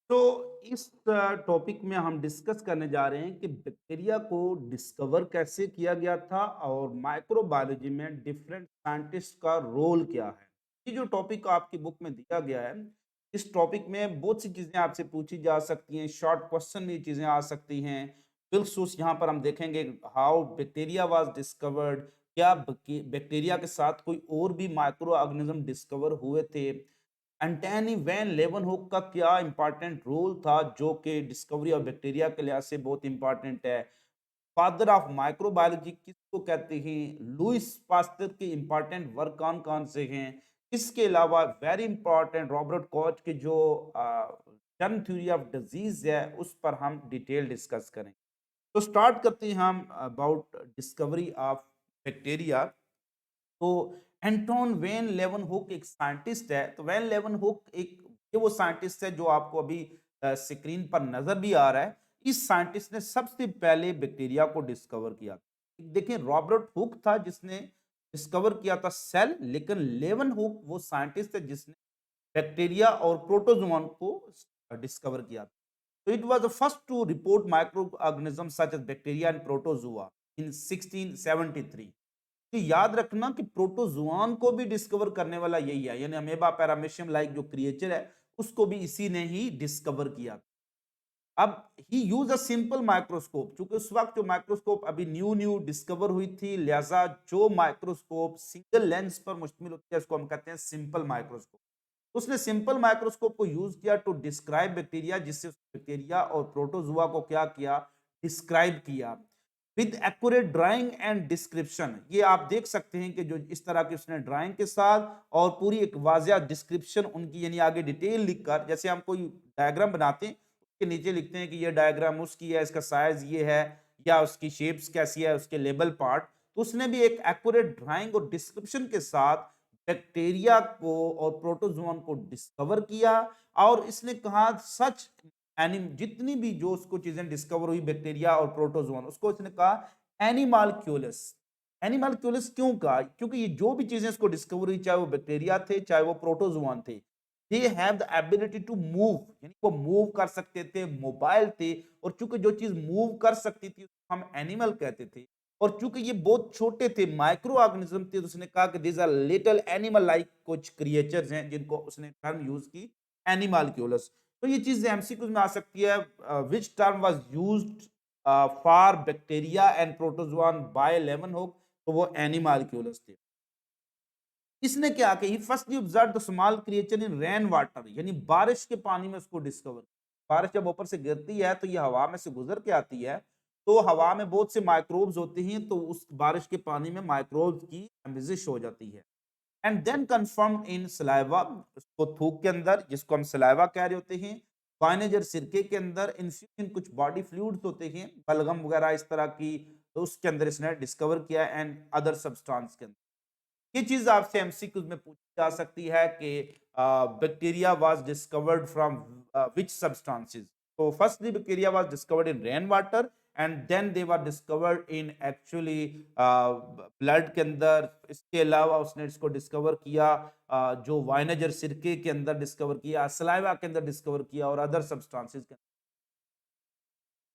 तो इस टॉपिक में हम डिस्कस करने जा रहे हैं कि बैक्टीरिया को डिस्कवर कैसे किया गया था और माइक्रोबायोलॉजी में डिफरेंट साइंटिस्ट का रोल क्या है। ये जो टॉपिक आपकी बुक में दिया गया है, इस टॉपिक में बहुत सी चीज़ें आपसे पूछी जा सकती हैं, शॉर्ट क्वेश्चन में ये चीज़ें आ सकती हैं। बिलखसूस यहाँ पर हम देखेंगे हाउ बैक्टीरिया वाज डिस्कवर्ड, क्या बैक्टीरिया के साथ कोई और भी माइक्रो ऑर्गेनिज्म डिस्कवर हुए थे। एंटनी वैन लेवनहुक का क्या इंपॉर्टेंट रोल था जो कि डिस्कवरी ऑफ बैक्टीरिया के लिहाज से बहुत इंपॉर्टेंट है। फादर ऑफ माइक्रोबायोलॉजी किसको कहते हैं। लुइस पास्टर के इंपॉर्टेंट वर्क कौन कौन से हैं। इसके अलावा वेरी इंपॉर्टेंट रॉबर्ट कॉच के जो जर्म थ्योरी ऑफ डिजीज है उस पर हम डिटेल डिस्कस करें। तो स्टार्ट करते हैं हम अबाउट डिस्कवरी ऑफ बैक्टीरिया। तो एंटोन वेन लेवनहुक एक साइंटिस्ट है। तो वेन लेवनहुक एक ये वो साइंटिस्ट है जो आपको अभी स्क्रीन पर नजर भी आ रहा है। इस साइंटिस्ट ने सबसे पहले बैक्टीरिया को डिस्कवर किया। देखिए रॉबर्ट हुक था जिसने डिस्कवर किया था सेल, लेकिन लेवनहुक वो साइंटिस्ट है जिसने बैक्टीरिया और प्रोटोजोवन को डिस्कवर किया था। So it was the first to report microorganisms such as bacteria and protozoa in 1673। तो याद रखना कि प्रोटोजुआन को भी डिस्कवर करने वाला यही है, यानी अमेबा पैरामीशियम लाइक जो क्रिएचर है उसको भी इसी ने ही डिस्कवर किया। अब ही यूज अ सिंपल माइक्रोस्कोप, चूंकि उस वक्त जो माइक्रोस्कोप अभी न्यू न्यू डिस्कवर हुई थी, लिहाजा जो माइक्रोस्कोप सिंगल लेंस पर मुश्तमिल होती है उसको हम कहते हैं सिंपल माइक्रोस्कोप। उसने सिंपल माइक्रोस्कोप को यूज किया टू डिस्क्राइब बैक्टीरिया, जिससे बैक्टीरिया और प्रोटोजुआ को क्या किया, डिस्क्राइब किया with accurate drawing and description. ये आप देख सकते हैं कि जो इस तरह की उसने ड्राइंग के साथ और पूरी एक वाजिया डिस्क्रिप्शन उनकी, यानी आगे डिटेल लिखकर, जैसे हम कोई डायग्राम बनाते हैं उसके नीचे लिखते हैं कि ये डायग्राम उसकी है, इसका साइज ये है, या उसकी शेप्स कैसी है, उसके लेबल पार्ट। तो उसने भी एक एक्यूरेट ड्राइंग और डिस्क्रिप्शन के साथ बैक्टीरिया को और प्रोटोजोन को डिस्कवर किया। और इसने कहा सच जितनी भी जो उसको चीजें डिस्कवर हुई बैक्टीरिया और प्रोटोजोन, उसको इसने कहा एनिमाल्क्यूलस। एनिमाल्क्यूलस क्यों कहा, क्योंकि ये जो भी चीजें इसको डिस्कवर हुई, चाहे वो बैक्टीरिया थे चाहे वो प्रोटोजोन थे, they have the ability to move, यानी वो मूव कर सकते थे, मोबाइल थे। और चूंकि जो चीज मूव कर सकती थी उसको हम एनिमल कहते थे। और चूंकि ये बहुत छोटे थे, माइक्रो ऑर्गेनिज्म थे, तो उसने कहा कि these are little animal like कुछ क्रिएचर्स हैं जिनको उसने टर्म यूज की एनिमाल्क्यूलस। तो ये चीज एमसीक्यूज में आ सकती है। Which term was used for bacteria and protozoan by Leeuwenhoek, तो वो एनिमाल्क्यूलस थे। इसने क्या कि ही firstly observe the small creature in rain water, यानी बारिश के पानी में उसको डिस्कवर। बारिश जब ऊपर से गिरती है तो ये हवा में से गुजर के आती है। तो हवा में बहुत से माइक्रोब्स होते हैं, तो उस बारिश के पानी में माइक्रोब्स की एमिजिश हो जाती है। And then confirm in saliva, उसको थूक के अंदर, जिसको हम सलाइवा कह रहे होते हैं, वाइनेजर सिरके के अंदर, इन्फ्यूजन कुछ बॉडी फ्लूइड्स होते हैं, बलगम वगैरह इस तरह की, तो उसके अंदर इसने डिस्कवर किया एंड अदर सब्सटेंस के अंदर। ये चीज आपसे एमसीक्यूज में पूछी जा सकती है कि bacteria was discovered from which substances. तो firstly bacteria was discovered in rain water and then they were discovered in actually blood के अंदर। इसके अलावा उसने इसको डिस्कवर किया जो वाइनेजर सिरके के अंदर डिस्कवर किया, सलाइवा के अंदर डिस्कवर किया और अदर सब्सटेंसेस के।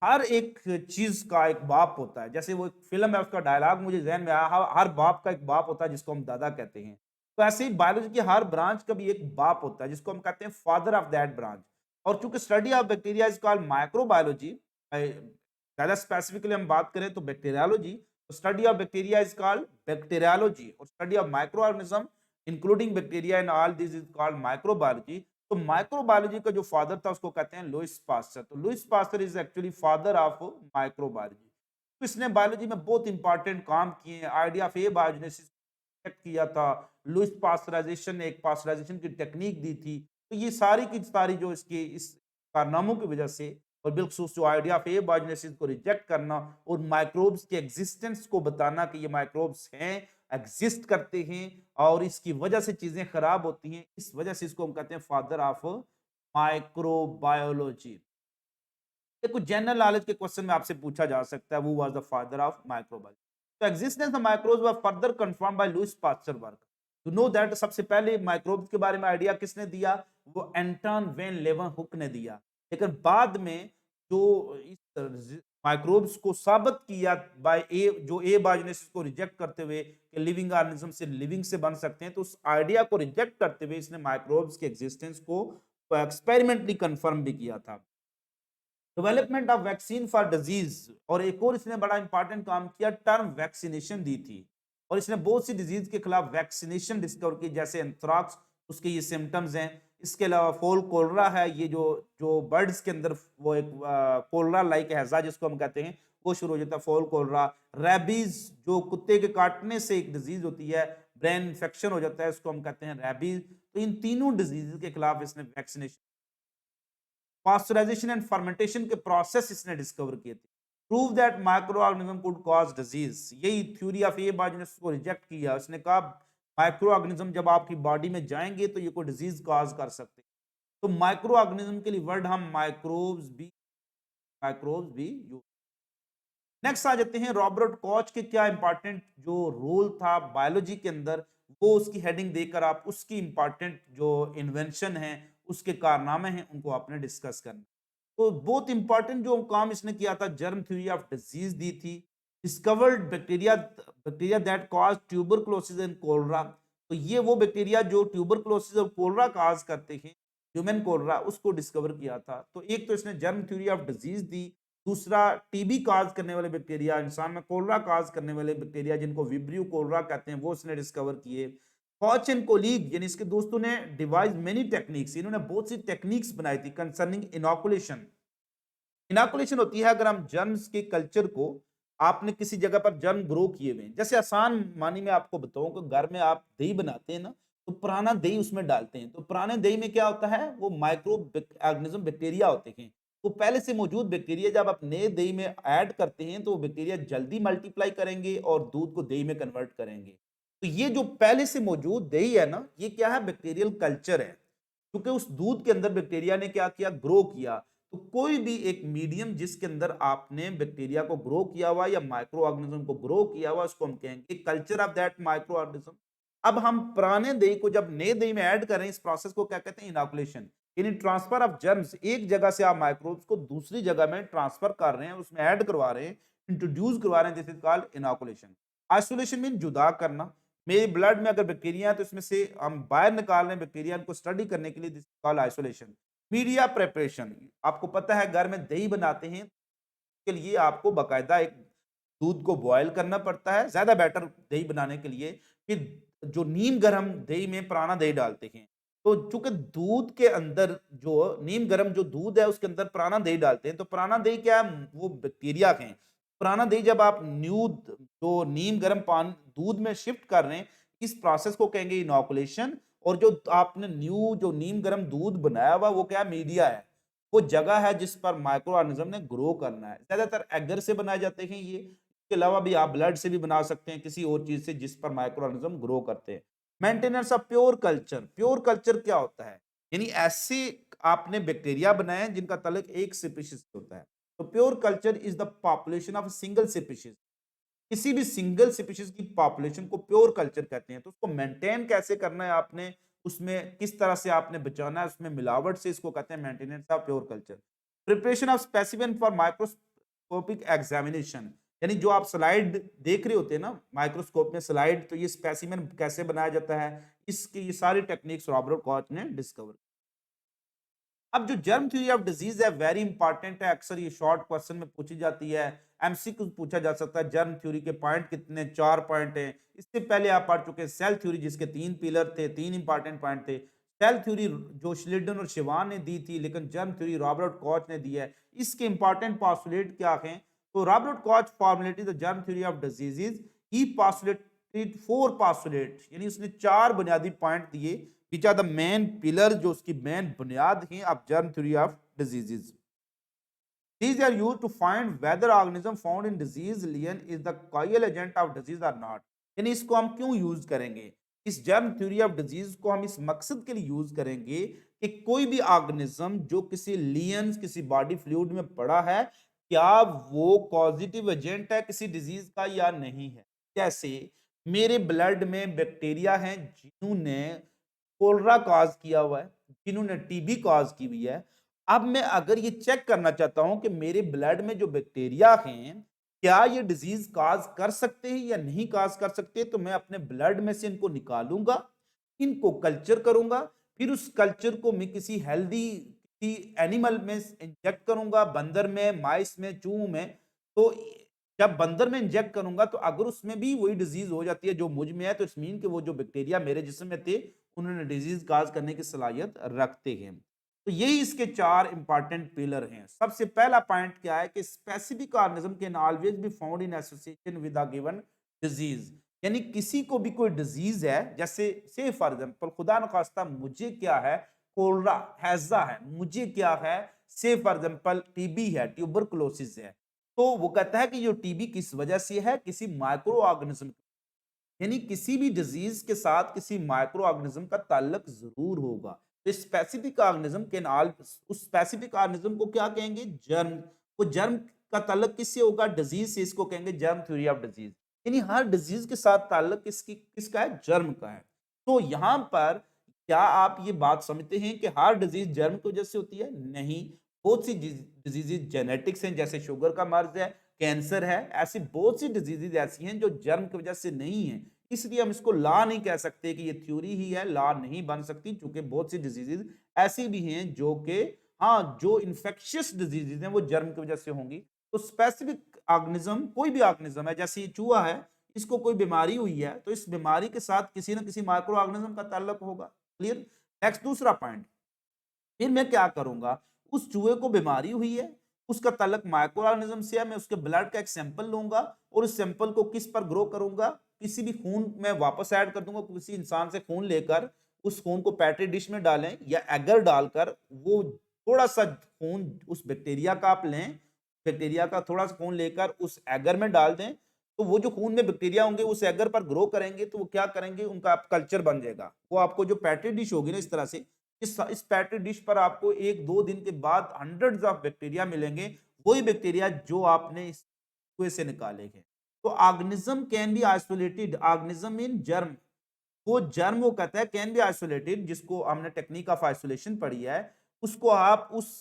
हर एक चीज का एक बाप होता है, जैसे वो एक फिल्म है उसका डायलॉग मुझे ज़हन में आया, हर बाप का एक बाप होता है जिसको हम दादा कहते हैं। तो ऐसे ही बायोलॉजी की हर ब्रांच का भी एक बाप होता है जिसको हम कहते हैं फादर ऑफ दैट ब्रांच। और चूंकि study of bacteria is called microbiology, ज्यादा स्पेसिफिकली हम बात करें तो बैक्टीरियोलॉजी, तो study of bacteria is called bacteriology, और study of micro organism including bacteria and all this is called microbiology. तो माइक्रोबायोलॉजी का जो फादर था उसको कहते हैं लुइस पास्चर। तो Louis Pasteur is actually father of microbiology. तो इसने बायोलॉजी में बहुत इंपॉर्टेंट काम किए हैं। आइडिया ऑफ ए बायोजेनेसिस किया था। लुइस पास्चराइजेशन ने एक पास्चराइजेशन की टेक्निक दी थी। तो ये सारी की सारी जो इसके इस कारनामों की वजह से, और बिलखसूस जो आइडिया ऑफ ए बायोजेनेसिस को रिजेक्ट करना और माइक्रोब्स के एग्जिस्टेंस को बताना कि ये माइक्रोब्स हैं, एग्जिस्ट करते हैं और इसकी वजह से चीजें खराब होती हैं, इस वजह से इसको हम कहते हैं फादर ऑफ माइक्रोबायोलॉजी। ये कुछ जनरल नॉलेज के क्वेश्चन में आपसे पूछा जा सकता है, वो was the father of microbiology. तो existence of microbes were further confirm by Louis Pasteur work. To know that, सबसे पहले माइक्रोब्स के बारे में आइडिया किसने दिया, वो एंटन वेन लेवनहुक ने दिया। लेकिन बाद में जो इस माइक्रोब्स को साबित किया बाय ए, जो ए बायोजेनेसिस को रिजेक्ट करते हुए कि लिविंग ऑर्गेनिज्म से लिविंग से बन सकते हैं, तो उस आइडिया को रिजेक्ट करते हुए इसने माइक्रोब्स के एग्जिस्टेंस को एक्सपेरिमेंटली कंफर्म भी किया था। Development of vaccine for disease, और एक और इसने बड़ा इंपॉर्टेंट काम किया, टर्म वैक्सीनेशन दी थी, और इसने बहुत सी डिजीज के खिलाफ वैक्सीनेशन डिस्कवर की, जैसे एंथ्राक्स, उसके ये सिम्टम्स हैं। इसके अलावा फोल कोलरा है, ये जो जो बर्ड्स के अंदर वो एक कोलरा लाइक हैजा जिसको हम कहते हैं, वो शुरू हो जाता है, फोल कोलरा। रैबीज, जो कुत्ते के काटने से एक डिजीज होती है, ब्रेन इन्फेक्शन हो जाता है, उसको हम कहते हैं रैबीज। तो इन तीनों डिजीज के खिलाफ इसने वैक्सीनेशन, पास्चराइजेशन एंड फर्मेंटेशन के प्रोसेस इसने डिस्कवर किए थे। Prove that micro organism could cause disease, यही थ्योरी ऑफ ए बायोजेनेसिस को रिजेक्ट किया। उसने कहा माइक्रो ऑर्गेनिज्म जब आपकी बॉडी में जाएंगे तो ये कोई डिजीज कॉज कर सकते हैं। तो माइक्रो ऑर्गेनिज्म के लिए वर्ड हम माइक्रोब्स भी यूज। नेक्स्ट आ जाते हैं रॉबर्ट कॉच के क्या इंपॉर्टेंट जो रोल था बायोलॉजी के अंदर, वो उसकी हेडिंग देकर आप उसकी इंपॉर्टेंट जो इन्वेंशन है, उसके कारनामे हैं, उनको आपने डिस्कस करना। तो बहुत इंपॉर्टेंट जो काम इसने किया था, जर्म थ्योरी ऑफ डिजीज दी थी, discovered bacteria bacteria that cause tuberculosis and cholera. तो ये वो बैक्टीरिया जो ट्यूबरकुलोसिस और कोलरा काज करते हैं, ह्यूमन कोलरा, उसको डिस्कवर किया था। तो एक तो इसने जर्म थ्योरी ऑफ डिजीज दी, दूसरा टीबी काज करने वाले बैक्टीरिया, इंसान में कोलरा काज करने वाले बैक्टीरिया जिनको विब्रियो कोलरा कहते हैं, वो इसने डिस्कवर किए। कॉच एंड कोलीग यानी इसके दोस्तों ने डिवाइस मेनी टेक्निक्स, इन्होंने बहुत सी टेक्निक्स बनाई थी कंसर्निंग इनोकुलेशन। इनोकुलेशन होती है अगर हम जर्म्स के कल्चर को, आपने किसी जगह पर जर्म ग्रो किए हुए हैं, जैसे आसान मानी में आपको बताऊं कि घर में आप दही बनाते हैं ना, तो पुराना दही उसमें डालते हैं, तो पुराने दही में क्या होता है, वो माइक्रो ऑर्गेनिज्म बैक्टीरिया होते हैं। तो पहले से मौजूद बैक्टीरिया जब आप नए दही में ऐड करते हैं, तो वो बैक्टीरिया जल्दी मल्टीप्लाई करेंगे और दूध को दही में कन्वर्ट करेंगे। तो ये जो पहले से मौजूद दही है ना, ये क्या है, बैक्टीरियल कल्चर है, क्योंकि उस दूध के अंदर बैक्टीरिया ने क्या किया, ग्रो किया। तो कोई भी एक मीडियम जिसके अंदर आपने बैक्टीरिया को ग्रो किया हुआ या माइक्रो ऑर्गेनिज्म को ग्रो किया हुआ, उसको हम कहेंगे culture of that micro organism. अब हम पुराने दही को जब नए दही में ऐड करें, इस प्रोसेस को क्या कहते हैं, इनोकुलेशन। यानी ट्रांसफर ऑफ जर्म्स, एक जगह से आप माइक्रोब्स को दूसरी जगह में ट्रांसफर कर रहे हैं, उसमें ऐड करवा रहे हैं, इंट्रोड्यूस करवा रहे हैं, this is called inoculation. Isolation mean जुदा करना। मेरे ब्लड में अगर बैक्टीरिया है तो इसमें से हम बाहर निकाल रहे हैं बैक्टीरिया को स्टडी करने के लिए, this called isolation. Media preparation, आपको पता है घर में दही बनाते हैं, के लिए आपको बकायदा एक दूध को बॉयल करना पड़ता है ज्यादा बेटर दही बनाने के लिए। फिर जो नीम गर्म दही में पुराना दही डालते हैं, तो चूंकि दूध के अंदर जो नीम गर्म जो दूध है उसके अंदर पुराना दही डालते हैं, तो पुराना दही क्या है, वो बैक्टीरिया के हैं। पुराना दही जब आप न्यू जो नीम गर्म पान दूध में शिफ्ट कर रहे हैं, इस प्रोसेस को कहेंगे इनोकुलेशन। और जो आपने न्यू जो नीम गर्म दूध बनाया हुआ, वो क्या मीडिया है, वो जगह है जिस पर माइक्रो ऑर्गेनिज्म ने ग्रो करना है। ज्यादातर एगर से बनाए जाते हैं ये, इसके अलावा भी आप ब्लड से भी बना सकते हैं, किसी और चीज से जिस पर माइक्रो ऑर्गेनिज्म ग्रो करते हैं। Maintenance of pure culture, pure culture क्या होता है, यानी ऐसे आपने बैक्टीरिया बनाए हैं जिनका तलक एक स्पीशीज होता है। तो pure culture is the population of single species, किसी भी सिंगल स्पीशीज की पॉपुलेशन को प्योर कल्चर कहते हैं। तो उसको मेंटेन कैसे करना है आपने, उसमें किस तरह से आपने बचाना है, उसमें मिलावट से, इसको कहते हैं maintenance of pure culture. Preparation of specimen for microscopic examination, यानी जो आप स्लाइड देख रहे होते हैं ना माइक्रोस्कोप में स्लाइड, तो ये स्पेसिमेन कैसे बनाया जाता है, इसकी ये सारी टेक्निक्स रॉबर्ट कॉच ने डिस्कवर। अब जो जर्म थ्योरी ऑफ डिजीज है वेरी इंपॉर्टेंट है, अक्सर ये शॉर्ट क्वेश्चन में पूछी जाती है, एमसीक्यू पूछा जा सकता है। जर्म थ्योरी के पॉइंट कितने, 4 पॉइंट हैं। इससे पहले आप पढ़ चुके हैं सेल थ्योरी जिसके 3 पिलर थे, 3 इंपॉर्टेंट पॉइंट थे। सेल थ्योरी जो श्लिडन और शिवान ने दी थी, लेकिन जर्म थ्योरी रॉबर्ट कॉच ने दी है। इसके इंपॉर्टेंट पॉस्टुलेट क्या हैं, तो Robert Koch formulated the germ theory of diseases, he postulated 4 postulate, यानी उसने 4 बुनियादी पॉइंट दिए which are the main pillar, जो उसकी मेन बुनियाद है of germ theory of diseases. These are used to find whether organism found in disease lion is the causal agent of disease or not। यानी इसको हम क्यों use करेंगे, इस जर्म थ्योरी ऑफ डिजीज को हम इस मकसद के लिए यूज करेंगे कि कोई भी ऑर्गेनिज्म जो किसी लियंस किसी बॉडी फ्लूइड में पड़ा है, क्या वो पॉजिटिव एजेंट है किसी डिजीज का या नहीं है। जैसे मेरे ब्लड में बैक्टीरिया हैं जिन्होंने कोलरा कॉज किया हुआ है, जिन्होंने टीबी कॉज की हुई है। अब मैं अगर ये चेक करना चाहता हूं कि मेरे ब्लड में जो बैक्टीरिया हैं, क्या ये डिजीज काज कर सकते हैं या नहीं काज कर सकते, तो मैं अपने ब्लड में से इनको निकालूंगा, इनको कल्चर करूंगा, फिर उस कल्चर को मैं किसी हेल्दी किसी एनिमल में इंजेक्ट करूंगा, बंदर में, माइस में, चूहों में। तो जब बंदर में इंजेक्ट करूंगा तो अगर उसमें भी वही डिजीज हो जाती है जो मुझ में है, तो इट्स मीन कि वो जो बैक्टीरिया मेरे जिस्म में थे, उन्होंने डिजीज काज करने की सलाहियत रखते हैं। तो यही इसके चार इंपॉर्टेंट पिलर हैं। सबसे पहला पॉइंट क्या है कि specific organism can always be found in association with a given disease. यानी किसी को भी कोई डिजीज है, जैसे से फॉर एग्जांपल खुदा न खास्ता मुझे क्या है, कोलरा हैजा है, मुझे क्या है, से फॉर एग्जांपल टीबी है, ट्यूबरकुलोसिस है, तो वो कहता है कि ये टीबी किस वजह से है, किसी माइक्रो ऑर्गेनिज्म, यानी किसी भी डिजीज के साथ किसी माइक्रो ऑर्गेनिज्म का ताल्लुक जरूर होगा। तो स्पेसिफिक ऑर्गेनिज्म के नाल उस स्पेसिफिक ऑर्गेनिज्म को क्या कहेंगे, जर्म। वो जर्म का ताल्लुक किससे होगा, डिजीज से, इसको कहेंगे जर्म थ्योरी ऑफ डिजीज। यानी हर डिजीज के साथ ताल्लुक किसका है, जर्म का है। तो यहाँ पर क्या आप ये बात समझते हैं कि हर डिजीज जर्म की वजह से होती है? नहीं, बहुत सी डिजीजेज जेनेटिक्स हैं, जैसे शुगर का मर्ज है, कैंसर है, ऐसी बहुत सी डिजीजेज ऐसी हैं जो जर्म की वजह से नहीं है। इसलिए हम इसको लॉ नहीं कह सकते कि ये थ्योरी ही है, लॉ नहीं बन सकती, क्योंकि बहुत सी डिजीजेज ऐसी भी हैं जो कि हाँ, जो इन्फेक्शियस डिजीजेज हैं वो जर्म की वजह से होंगी। तो स्पेसिफिक ऑर्गेनिज्म, कोई भी ऑर्गेनिज्म है, जैसे ये चूहा है, इसको कोई बीमारी हुई है, तो इस बीमारी के साथ किसी न किसी माइक्रो ऑर्गेनिज्म का ताल्लुक होगा। क्लियर? नेक्स्ट दूसरा पॉइंट, फिर मैं क्या करूंगा, उस चूहे को बीमारी हुई है, उसका ताल्लुक माइक्रो ऑर्गेनिज्म से है, मैं उसके ब्लड का एक सैंपल लूंगा और उस सैंपल को किस पर ग्रो करूंगा, किसी भी खून में वापस ऐड कर दूंगा, किसी इंसान से खून लेकर उस खून को पैट्री डिश में डालें या एगर डालकर, वो थोड़ा सा खून उस बैक्टीरिया का आप लें, बैक्टीरिया का थोड़ा सा खून लेकर उस एगर में डाल दें, तो वो जो खून में बैक्टीरिया होंगे उस एगर पर ग्रो करेंगे, तो वो क्या करेंगे, उनका आप कल्चर बन जाएगा। वो आपको जो पैट्री डिश होगी ना, इस तरह से इस पैट्री डिश पर आपको 1-2 दिन के बाद हंड्रेड्स ऑफ बैक्टीरिया मिलेंगे, वही बैक्टीरिया जो आपने इस कुएं से निकाले हैं। तो organism can be isolated, organism in germ, वो जर्म वो कहता है कैन बी आइसोलेटेड, जिसको हमने टेक्निक ऑफ आइसोलेशन पढ़ी है, उसको आप उस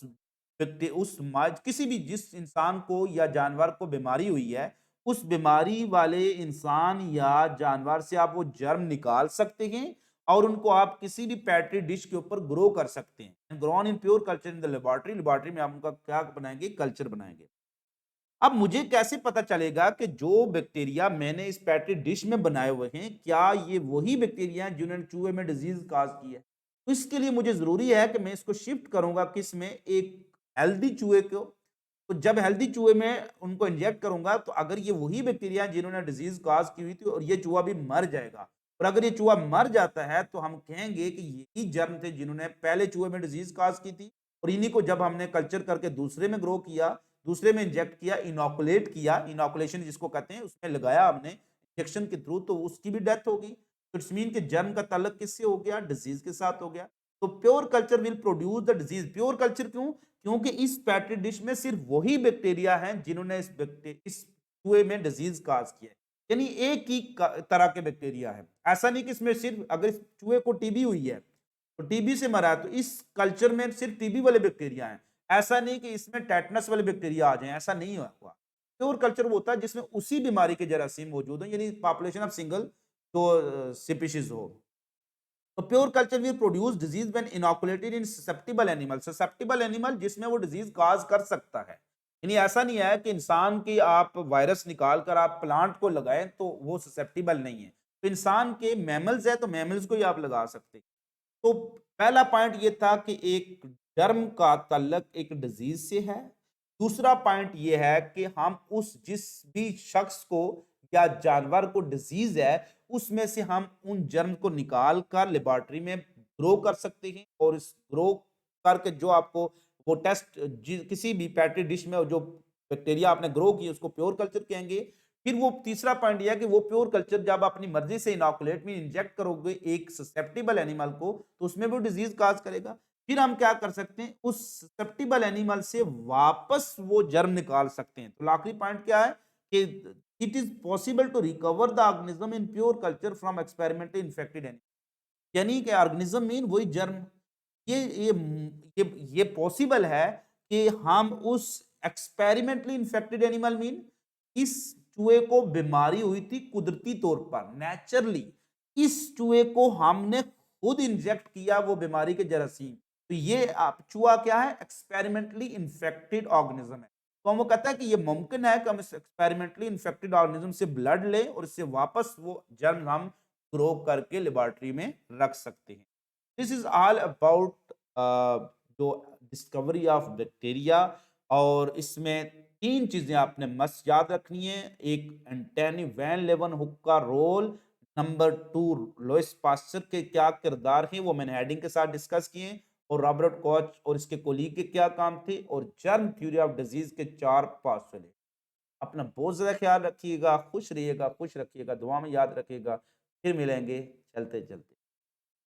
व्यक्ति उस किसी भी जिस इंसान को या जानवर को बीमारी हुई है, उस बीमारी वाले इंसान या जानवर से आप वो जर्म निकाल सकते हैं और उनको आप किसी भी पैट्री डिश के ऊपर ग्रो कर सकते हैं। Grown in pure culture in the laboratory, laboratory में आप उनका क्या बनाएंगे, कल्चर बनाएंगे। अब मुझे कैसे पता चलेगा कि जो बैक्टीरिया मैंने इस पैट्री डिश में बनाए हुए हैं, क्या ये वही बैक्टीरिया हैं जिन्होंने चूहे में डिजीज काज की है? तो इसके लिए मुझे जरूरी है कि मैं इसको शिफ्ट करूंगा किस में, एक हेल्दी चूहे को। तो जब हेल्दी चूहे में उनको इंजेक्ट करूंगा, तो अगर ये वही बैक्टीरिया हैं जिन्होंने डिजीज काज की हुई थी, और ये चूहा भी मर जाएगा, और अगर ये चूहा मर जाता है तो हम कहेंगे कि यही जर्म थे जिन्होंने पहले चूहे में डिजीज काज की थी, और इन्हीं को जब हमने कल्चर करके दूसरे में ग्रो किया, दूसरे में इंजेक्ट किया, इनोकुलेट किया, इनोकुलेशन जिसको कहते हैं, उसमें लगाया हमने इंजेक्शन के थ्रू, तो उसकी भी डेथ होगी। तो इट्स मीन कि जर्म का ताल्लुक किससे हो गया, डिजीज के साथ हो गया। तो pure culture will produce the disease. Pure culture क्यों? क्योंकि इस पैट्री डिश में सिर्फ वही बैक्टीरिया हैं जिन्होंने इस चूहे में डिजीज काज किया है। यानी एक ही तरह के बैक्टीरिया है। ऐसा नहीं कि इसमें सिर्फ, अगर इस चूहे को टीबी हुई है तो टीबी से मरा है, तो इस कल्चर में सिर्फ टीबी वाले बैक्टीरिया हैं। ऐसा नहीं कि इसमें टेटनस वाले बैक्टीरिया आ जाएं, ऐसा नहीं हुआ। प्योर कल्चर वो होता है जिसमें उसी बीमारी के जरासीम मौजूद हैं, यानी पॉपुलेशन ऑफ सिंगल तो स्पीशीज हो। तो pure culture will produce disease when inoculated in susceptible animal, susceptible animal जिसमें वो डिजीज काज कर सकता है। यानी ऐसा नहीं है कि इंसान की आप वायरस निकाल कर आप प्लांट को लगाएं तो वो ससेप्टिबल नहीं है। तो इंसान के मैमल्स है, तो मैमल्स को ही आप लगा सकते हैं। तो पहला पॉइंट ये था कि एक जर्म का ताल्लुक एक डिजीज से है। दूसरा पॉइंट ये है कि हम उस जिस भी शख्स को या जानवर को डिजीज है, उसमें से हम उन जर्म को निकाल कर लेबोरेटरी में ग्रो कर सकते हैं, और इस ग्रो करके जो आपको वो टेस्ट किसी भी पैट्री डिश में जो बैक्टीरिया आपने ग्रो की उसको प्योर कल्चर कहेंगे। फिर वो तीसरा पॉइंट यह है कि वो प्योर कल्चर जब अपनी मर्जी से इनोकुलेट में इंजेक्ट करोगे एक ससेप्टिबल एनिमल को, तो उसमें भी डिजीज काज करेगा। फिर हम क्या कर सकते हैं, उस ससेप्टिबल एनिमल से वापस वो जर्म निकाल सकते हैं। तो आखिरी पॉइंट क्या है कि it is possible to recover the organism in pure culture from experimentally infected animal. यानी कि ऑर्गेनिज्म मीन वही जर्म, ये पॉसिबल है कि हम उस एक्सपेरिमेंटली इन्फेक्टेड एनिमल मीन इस चूहे को बीमारी हुई थी कुदरती तौर पर नेचुरली, इस चूहे को हमने खुद इंजेक्ट किया वो बीमारी के जरासीम। तो ये आप चूहा क्या है? एक्सपेरिमेंटली इन्फेक्टेड ऑर्गेनिज्म है। तो हम वो कहता है कि ये मुमकिन है कि हम इस एक्सपेरिमेंटली इन्फेक्टेड ऑर्गेनिज्म से ब्लड लें और इससे वापस वो जर्म हम ग्रो करके लेबोरेटरी में रख सकते हैं। दिस इज ऑल अबाउट जो डिस्कवरी ऑफ बैक्टीरिया। और इसमें 3 चीज़ें आपने मस्ट याद रखनी है। एक एंटनी वैन लेवन हुक का रोल, नंबर 2 लुईस पास्चर के क्या किरदार हैं वो मैंने हेडिंग के साथ डिस्कस किए, और रॉबर्ट कॉच और इसके कोलीग के क्या काम थे, और जर्म थ्योरी ऑफ डिजीज के 4 पास्चर। अपना बहुत ज़्यादा ख्याल रखिएगा, खुश रहिएगा, खुश रखिएगा, दुआ में याद रखिएगा। फिर मिलेंगे चलते-चलते।